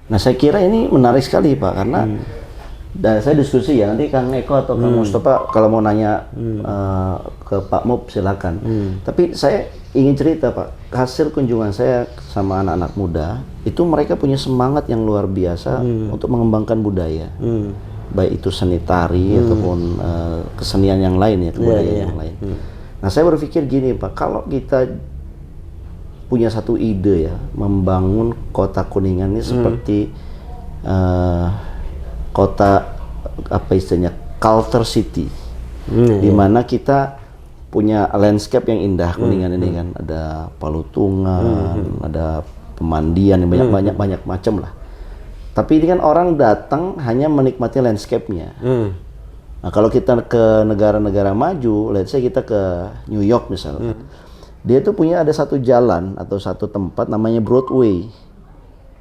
Nah saya kira ini menarik sekali Pak, karena dan saya diskusi ya, nanti Kang Eko atau Kang Mustafa kalau mau nanya ke Pak Mub silakan. Tapi saya ingin cerita Pak, hasil kunjungan saya sama anak-anak muda, itu mereka punya semangat yang luar biasa untuk mengembangkan budaya. Baik itu seni tari ataupun kesenian yang lain ya, kebudayaan yang lain. Nah saya berpikir gini Pak, kalau kita punya satu ide ya, membangun kota Kuningan ini seperti kota apa istilahnya culture city, di mana kita punya landscape yang indah. Kuningan ini kan ada palutungan, ada pemandian yang banyak macam lah. Tapi ini kan orang datang hanya menikmati landscape-nya. Nah kalau kita ke negara-negara maju, let's say kita ke New York misalnya, dia tuh punya ada satu jalan atau satu tempat namanya Broadway,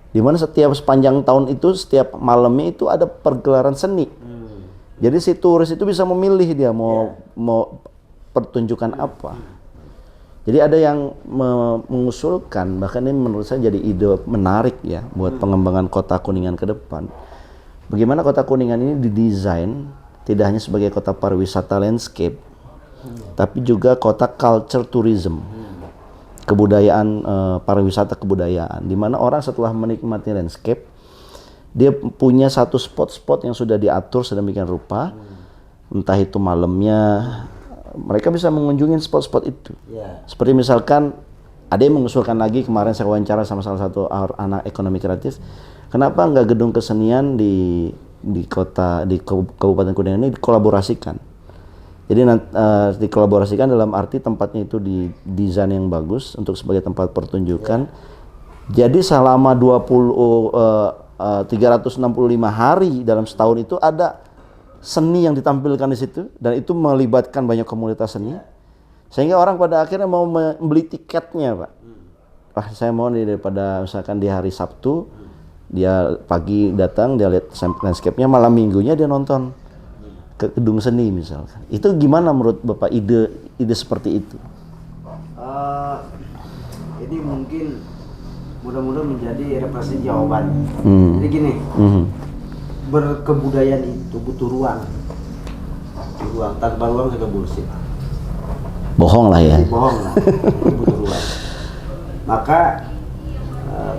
di mana setiap sepanjang tahun itu setiap malamnya itu ada pergelaran seni. Jadi si turis itu bisa memilih dia mau pertunjukan apa. Jadi ada yang mengusulkan, bahkan ini menurut saya jadi ide menarik ya buat pengembangan kota Kuningan ke depan. Bagaimana kota Kuningan ini didesain tidak hanya sebagai kota pariwisata landscape, tapi juga kota culture tourism, kebudayaan, pariwisata kebudayaan, di mana orang setelah menikmati landscape, dia punya satu spot-spot yang sudah diatur sedemikian rupa, entah itu malamnya, mereka bisa mengunjungi spot-spot itu. Seperti misalkan, ada yang mengusulkan lagi, kemarin saya wawancara sama salah satu anak ekonomi kreatif, kenapa nggak gedung kesenian di Kabupaten Kuningan ini dikolaborasikan. Jadi dikolaborasikan dalam arti tempatnya itu di desain yang bagus untuk sebagai tempat pertunjukan. Jadi selama 365 hari dalam setahun itu ada seni yang ditampilkan di situ, dan itu melibatkan banyak komunitas seni, sehingga orang pada akhirnya mau membeli tiketnya Pak. Wah saya mau nih, daripada misalkan di hari Sabtu dia pagi datang, dia lihat landscape-nya, malam minggunya dia nonton ke gedung seni misalkan. Itu gimana menurut Bapak ide seperti itu? Ini mungkin mudah-mudahan menjadi representasi jawaban. Jadi gini, berkebudayaan itu butuh ruang. Tanpa ruang juga bullshit. Bohong lah ya. Bohong lah. Itu butuh ruang. Maka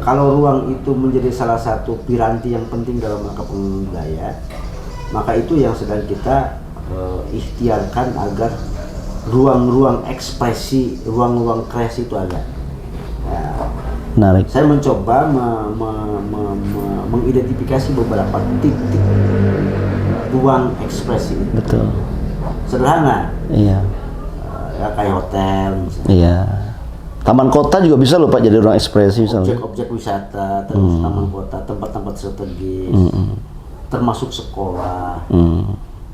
kalau ruang itu menjadi salah satu piranti yang penting dalam rangka pengembangan budaya, maka itu yang sedang kita ikhtiarkan agar ruang-ruang ekspresi, ruang-ruang kreasi itu ada. Menarik. Saya mencoba mengidentifikasi beberapa titik ruang ekspresi. Betul. Sederhana. Iya. Ya kayak hotel misalnya. Iya. Taman kota juga bisa loh Pak jadi ruang ekspresi misalnya. Objek-objek wisata, terus taman kota, tempat-tempat strategis, termasuk sekolah.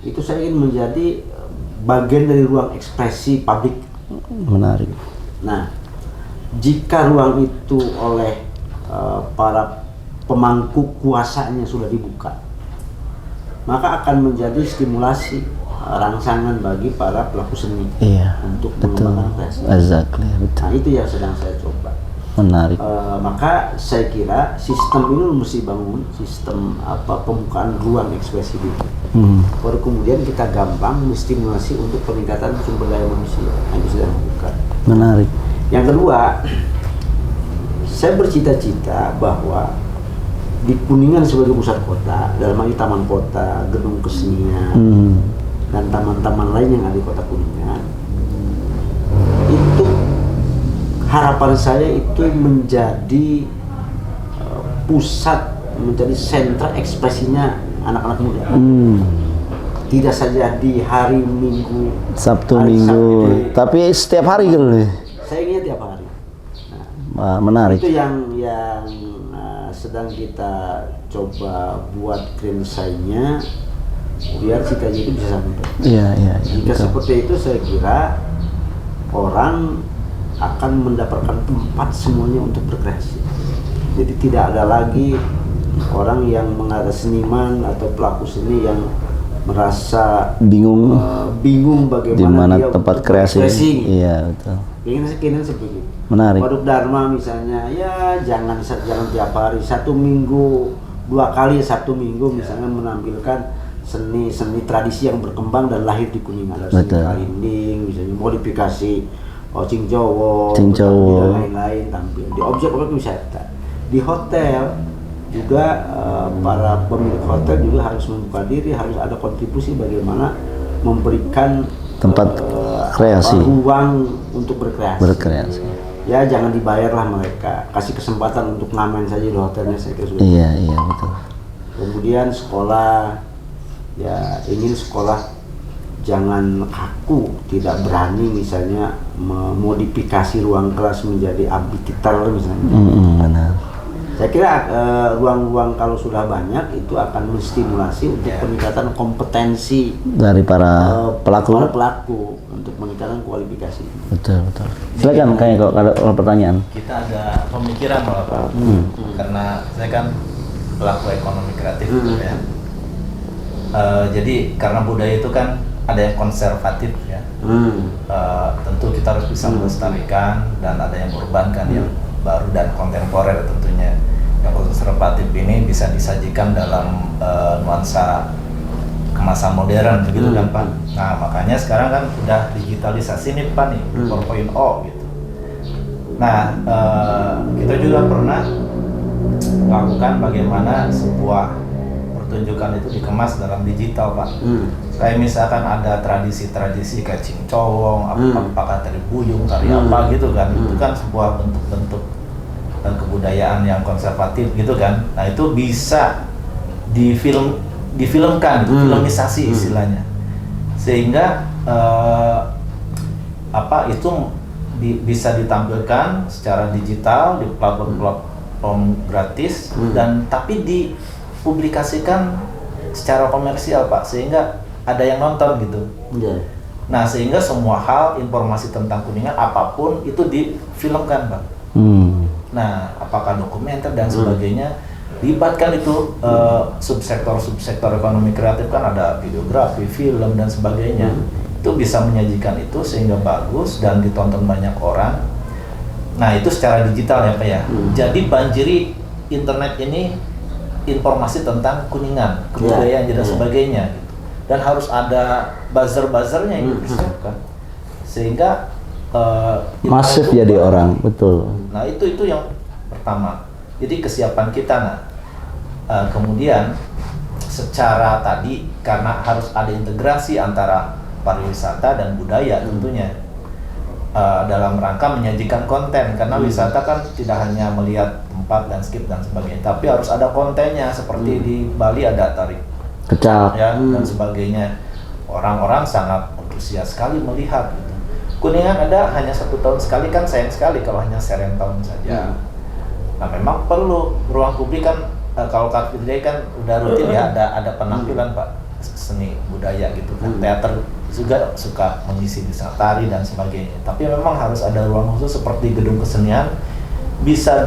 Itu saya ingin menjadi bagian dari ruang ekspresi publik. Menarik. Nah, jika ruang itu oleh para pemangku kuasanya sudah dibuka, maka akan menjadi stimulasi rangsangan bagi para pelaku seni untuk mengembangkan kreasi. Exactly, betul. Nah itu yang sedang saya coba. Menarik. Maka saya kira sistem ini mesti bangun sistem pembukaan ruang ekspresi itu. Baru kemudian kita gampang menstimulasi untuk peningkatan sumber daya manusia yang sedang dibuka. Menarik. Yang kedua, saya bercita-cita bahwa di Kuningan sebagai pusat kota, dalam hal ini taman kota, gedung kesenian, dan taman-taman lain yang ada di kota Kuningan, itu harapan saya itu menjadi pusat, menjadi sentra ekspresinya anak-anak muda. Tidak saja di hari Minggu, Sabtu, tapi setiap hari gitu nih. Saya ingat tiap hari. Nah, menarik. Itu yang sedang kita coba buat grand design-nya biar cita-cita itu bisa sampai. Iya. Jika seperti itu saya kira orang akan mendapatkan tempat semuanya untuk berkreasi. Jadi tidak ada lagi orang yang mengada seniman atau pelaku seni yang merasa bingung bagaimana dia tempat kreasi. Iya betul. Ingin seperti itu. Menarik. Waduk Dharma misalnya, ya jangan tiap hari, 1 minggu 2 kali Sabtu Minggu misalnya menampilkan seni tradisi yang berkembang dan lahir di Kuningan. Ada seni kalinding, misalnya modifikasi Cing Jowo, dan lain-lain tampil di objek-objek wisata. Di hotel juga para pemilik hotel juga harus membuka diri, harus ada kontribusi bagaimana memberikan tempat kreasi, ruang untuk berkreasi. Ya jangan dibayarlah mereka, kasih kesempatan untuk ngamen saja di hotelnya, saya kira sudah. Iya betul. Kemudian sekolah, ya ingin sekolah jangan kaku, tidak berani misalnya memodifikasi ruang kelas menjadi amphitheater misalnya. Benar. Saya kira ruang-ruang kalau sudah banyak itu akan menstimulasi untuk peningkatan kompetensi dari para pelaku untuk meningkatkan kualifikasi. Betul. Silakan kayak kalau pertanyaan. Kita ada pemikiran Pak. Karena saya kan pelaku ekonomi kreatif gitu ya. Jadi karena budaya itu kan ada yang konservatif ya. Tentu kita harus bisa melestarikan, dan ada yang urban kan yang baru dan kontemporer tentunya. Yang konservatif ini bisa disajikan dalam nuansa kemasan modern begitu kan Pak. Nah makanya sekarang kan udah digitalisasi nih Pak nih 4.0 gitu. Nah kita juga pernah lakukan bagaimana sebuah pertunjukan itu dikemas dalam digital Pak. Kayak misalkan ada tradisi-tradisi kayak cincowong, apakah tari buyung, tari apa gitu kan. Itu kan sebuah bentuk-bentuk kebudayaan yang konservatif gitu kan. Nah itu bisa difilmkan, filmisasi istilahnya. Sehingga itu bisa ditampilkan secara digital di platform gratis, dan tapi dipublikasikan secara komersial Pak, sehingga ada yang nonton gitu. Nah sehingga semua hal, informasi tentang Kuningan apapun itu difilmkan Pak. Nah apakah dokumenter dan sebagainya, libatkan itu subsektor ekonomi kreatif kan, ada videografi, film dan sebagainya. Itu bisa menyajikan itu sehingga bagus dan ditonton banyak orang. Nah itu secara digital ya Pak ya. Jadi banjiri internet ini informasi tentang Kuningan, kebudayaan dan sebagainya gitu. Dan harus ada buzzer-buzzernya yang dipersiapkan sehingga masif jadi orang, betul. Nah itu yang pertama. Jadi kesiapan kita. Nah kemudian secara tadi karena harus ada integrasi antara pariwisata dan budaya tentunya. Dalam rangka menyajikan konten, karena wisata kan tidak hanya melihat tempat, landscape dan sebagainya, tapi harus ada kontennya. Seperti di Bali ada tari kecak ya, dan sebagainya. Orang-orang sangat antusias sekali melihat gitu. Kuningan ada hanya 1 tahun sekali kan, sayang sekali kalau hanya serentakun saja. Nah memang perlu ruang publik kan. Kalau Car Free Day kan udah rutin ya, ada penampilan Pak, seni budaya gitu kan. Teater juga suka mengisi di tari dan sebagainya. Tapi memang harus ada ruang khusus seperti gedung kesenian, bisa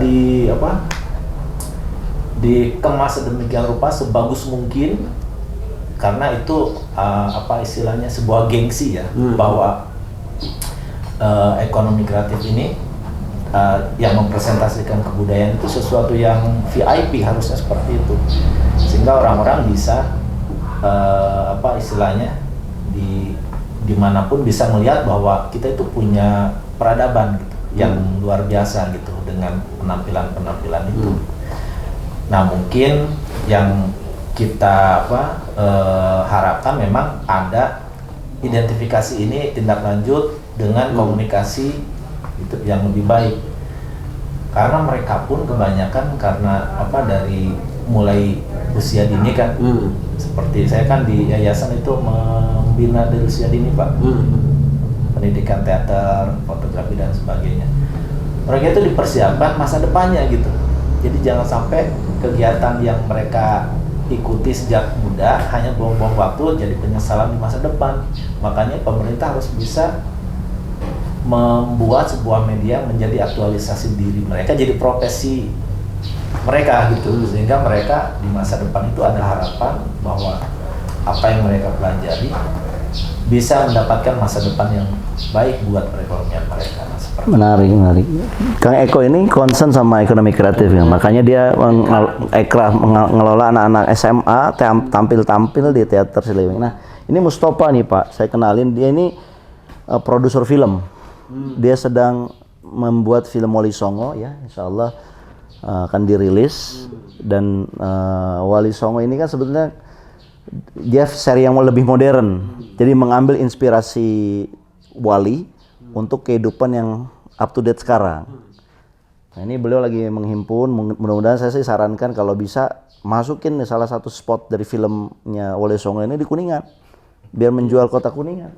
dikemas sedemikian rupa sebagus mungkin, karena itu istilahnya sebuah gengsi ya, bahwa ekonomi kreatif ini yang mempresentasikan kebudayaan itu sesuatu yang VIP, harusnya seperti itu, sehingga orang-orang bisa istilahnya dimanapun bisa melihat bahwa kita itu punya peradaban gitu, yang luar biasa gitu dengan penampilan itu. Nah mungkin yang kita harapkan memang ada identifikasi ini tindak lanjut dengan komunikasi itu yang lebih baik, karena mereka pun kebanyakan karena dari mulai usia dini kan. Seperti saya kan di yayasan itu membina dari usia dini Pak, pendidikan teater, fotografi dan sebagainya. Mereka itu dipersiapkan masa depannya gitu. Jadi jangan sampai kegiatan yang mereka ikuti sejak muda hanya buang-buang waktu, jadi penyesalan di masa depan. Makanya pemerintah harus bisa membuat sebuah media menjadi aktualisasi diri mereka, jadi profesi mereka gitu, sehingga mereka di masa depan itu ada harapan bahwa apa yang mereka pelajari bisa mendapatkan masa depan yang baik buat perekonomian mereka. Seperti Menarik. Kang Eko ini concern sama ekonomi kreatif ya, makanya dia mengelola anak-anak SMA tampil-tampil di teater Siliwangi. Nah, ini Mustofa nih Pak, saya kenalin, dia ini produser film. Dia sedang membuat film Wali Songo ya, insya Allah akan dirilis. Dan Wali Songo ini kan sebetulnya dia seri yang lebih modern, jadi mengambil inspirasi Wali untuk kehidupan yang up to date sekarang. Nah, ini beliau lagi menghimpun, mudah-mudahan saya sih sarankan kalau bisa masukin salah satu spot dari filmnya Wali Songo ini di Kuningan, biar menjual kota Kuningan.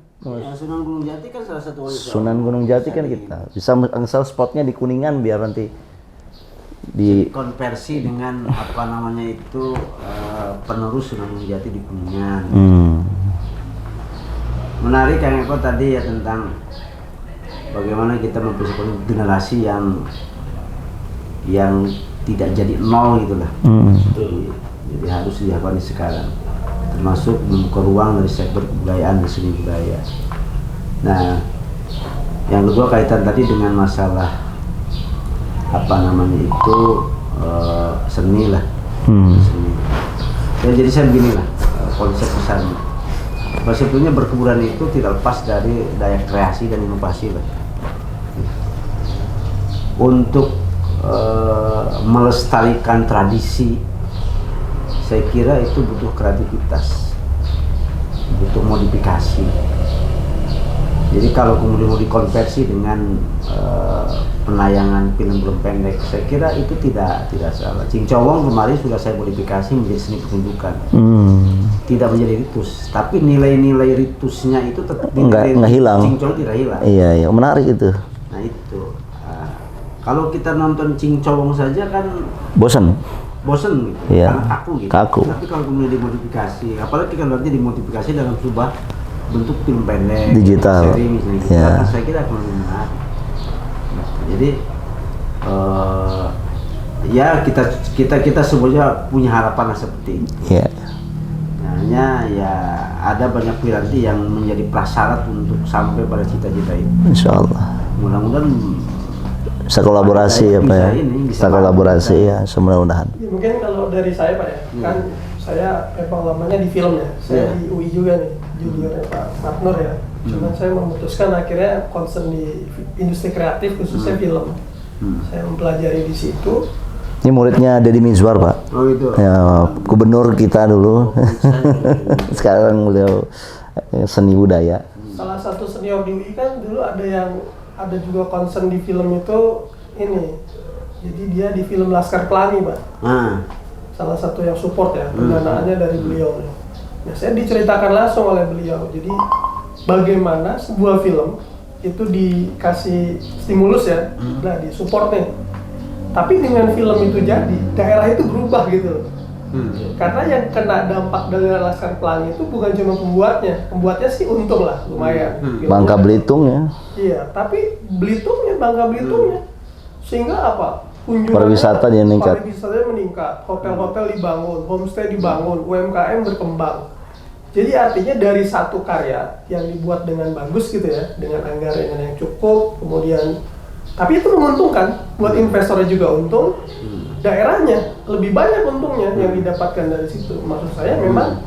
Sunan Gunung Jati kan salah satu Wali Songo. Sunan Gunung Jati kan kita bisa angsal spotnya di Kuningan biar nanti di konversi dengan apa namanya itu penerus Sunan Gunung Jati di Kuningan. Menarik Kang Eko tadi ya tentang bagaimana kita mempersiapkan generasi yang tidak jadi nol gitulah. Jadi harus dilakukan sekarang, termasuk membuka ruang dari sektor kebudayaan dan seni budaya. Nah, yang kedua kaitan tadi dengan masalah apa namanya itu seni lah. Seni. Ya, jadi saya beginilah konsep besarnya. Sebetulnya berkebunan itu tidak lepas dari daya kreasi dan inovasi lah. Untuk melestarikan tradisi, saya kira itu butuh kreativitas, butuh modifikasi. Jadi kalau kemudian mau dikonversi dengan penayangan film pendek, saya kira itu tidak salah. Cincowong kemarin sudah saya modifikasi menjadi seni pertunjukan, tidak menjadi ritus, tapi nilai-nilai ritusnya itu tetap nggak hilang. Cincowong tidak hilang. Iya, menarik itu. Nah itu, kalau kita nonton Cincowong saja kan bosan gitu, iya. karena kaku gitu. Tapi kalau kemudian dimodifikasi, apalagi kan nanti dimodifikasi dalam sebuah bentuk film pendek, digital, seri misalnya gitu, yeah. Saya kira akan lebih menarik. Jadi ya kita semuanya punya harapan seperti itu. Yeah. Hanya ya ada banyak piranti yang menjadi prasyarat untuk sampai pada cita-cita itu. Insya Allah. Mudah-mudahan bisa kolaborasi ya Pak ya. Bisa kolaborasi ya, semudah-mudahan. Ya, mungkin kalau dari saya Pak ya, kan saya pengalamannya di film ya. Saya di UI juga nih, juniornya Pak Matnur ya. Cuman saya memutuskan akhirnya concern di industri kreatif khususnya film. Saya mempelajari di situ. Ini muridnya Deddy Mizwar Pak. Oh itu. Ya, gubernur kita dulu. Sekarang beliau seni budaya. Salah satu senior di UI kan dulu ada juga concern di film itu ini. Jadi dia di film Laskar Pelangi Pak. Salah satu yang support ya, pendanaannya dari beliau. Nah, saya diceritakan langsung oleh beliau. Jadi bagaimana sebuah film itu dikasih stimulus ya, nah disupport nih. Tapi dengan film itu jadi, daerah itu berubah gitu loh. Karena yang kena dampak dari Laskar Pelangi itu bukan cuma pembuatnya sih untung lah, lumayan. Bangka Belitung ya. Iya, tapi Bangka Belitungnya, sehingga apa? Pariwisatanya meningkat. Pariwisatanya meningkat, hotel-hotel dibangun, homestay dibangun, UMKM berkembang. Jadi artinya dari satu karya yang dibuat dengan bagus gitu ya, dengan anggaran yang cukup, kemudian tapi itu menguntungkan buat investornya juga untung, daerahnya lebih banyak untungnya yang didapatkan dari situ. Maksud saya memang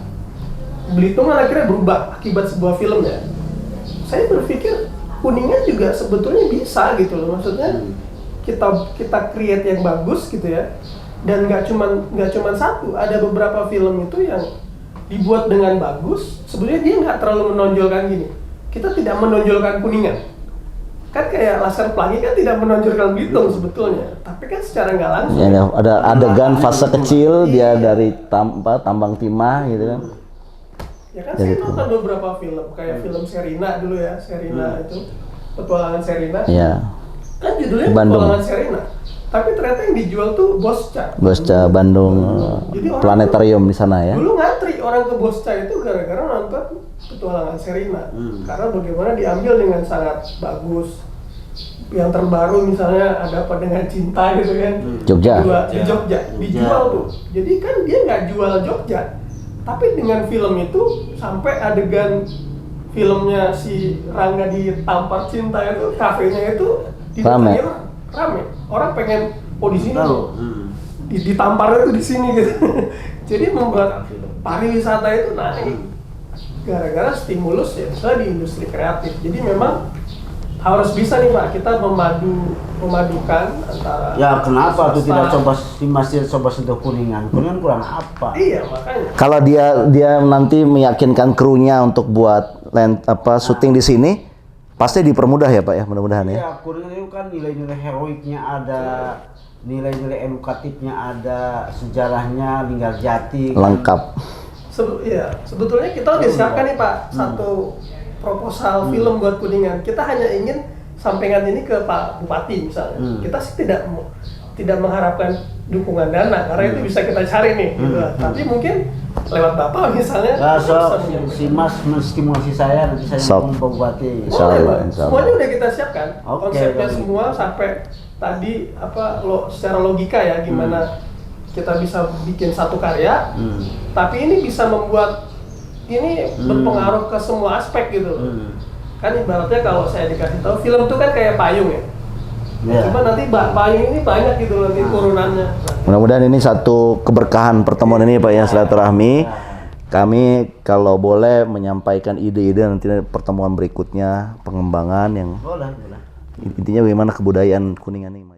Belitung kan akhirnya berubah akibat sebuah film ya. Saya berpikir Kuningan juga sebetulnya bisa gitu loh, maksudnya kita create yang bagus gitu ya, dan nggak cuman satu, ada beberapa film itu yang dibuat dengan bagus. Sebenarnya dia nggak terlalu menonjolkan gini. Kita tidak menonjolkan Kuningan. Kan kayak Laskar Pelangi kan tidak menonjolkan Belitung sebetulnya, tapi kan secara nggak langsung. Ya, ada adegan fase kecil dia dari tambang timah gitu kan. Ya kan saya nonton beberapa film, kayak film Sherina dulu ya, Sherina itu Petualangan Sherina. Iya. Kan judulnya Petualangan Sherina. Tapi ternyata yang dijual tuh Bosca Bandung, planetarium di sana ya. Dulu ngantri orang ke Bosca itu gara-gara nonton Petualangan Sherina. Karena bagaimana diambil dengan sangat bagus. Yang terbaru misalnya ada apa dengan cinta gitu kan. Jogja. Di Jogja dijual tuh. Jadi kan dia nggak jual Jogja, tapi dengan film itu sampai adegan filmnya si Rangga Ditampar Cinta itu, kafenya itu Rame. rame. Orang pengen di sini Tahu. loh. Ditamparnya tuh di sini gitu. Jadi membuat pariwisata itu naik gara-gara stimulus ya misalnya di industri kreatif. Jadi memang harus bisa nih Pak kita memadukan antara Ya kenapa tuh tidak swasta. masih coba sentuh Kuningan? Kuningan kurang apa? Iya makanya. Kalau dia nanti meyakinkan krunya untuk buat syuting di sini, pasti dipermudah ya Pak ya, mudah-mudahan ya. Ya Kuningan itu kan nilai-nilai heroiknya ada, nilai-nilai edukatifnya ada, sejarahnya Linggarjati. Lengkap. Sebetulnya kita udah siapkan nih Pak satu proposal film buat Kuningan. Kita hanya ingin sampaikan ini ke Pak Bupati misalnya. Kita sih tidak mengharapkan dukungan dana karena itu bisa kita cari nih. Gitu. Tapi mungkin lewat Bapak misalnya. Ya, kita bisa si menyampaikan. Mas menstimulasi saya nanti saya Sok. dukung Pak Bupati. Boleh, Insya Allah, Pak. insya Allah. Semuanya udah kita siapkan. Oke, Konsepnya baik. semua sampai tadi secara logika ya gimana kita bisa bikin satu karya. Tapi ini bisa membuat ini berpengaruh ke semua aspek gitu. Kan ibaratnya kalau saya dikasih tahu film itu kan kayak payung ya. Ya. Cuma nanti payung ini banyak gitu nanti turunannya. Mudah-mudahan ini satu keberkahan pertemuan ini Pak ya, silaturahmi. Kami kalau boleh menyampaikan ide-ide nanti pertemuan berikutnya, pengembangan yang Boleh, boleh. intinya bagaimana kebudayaan Kuningan ini.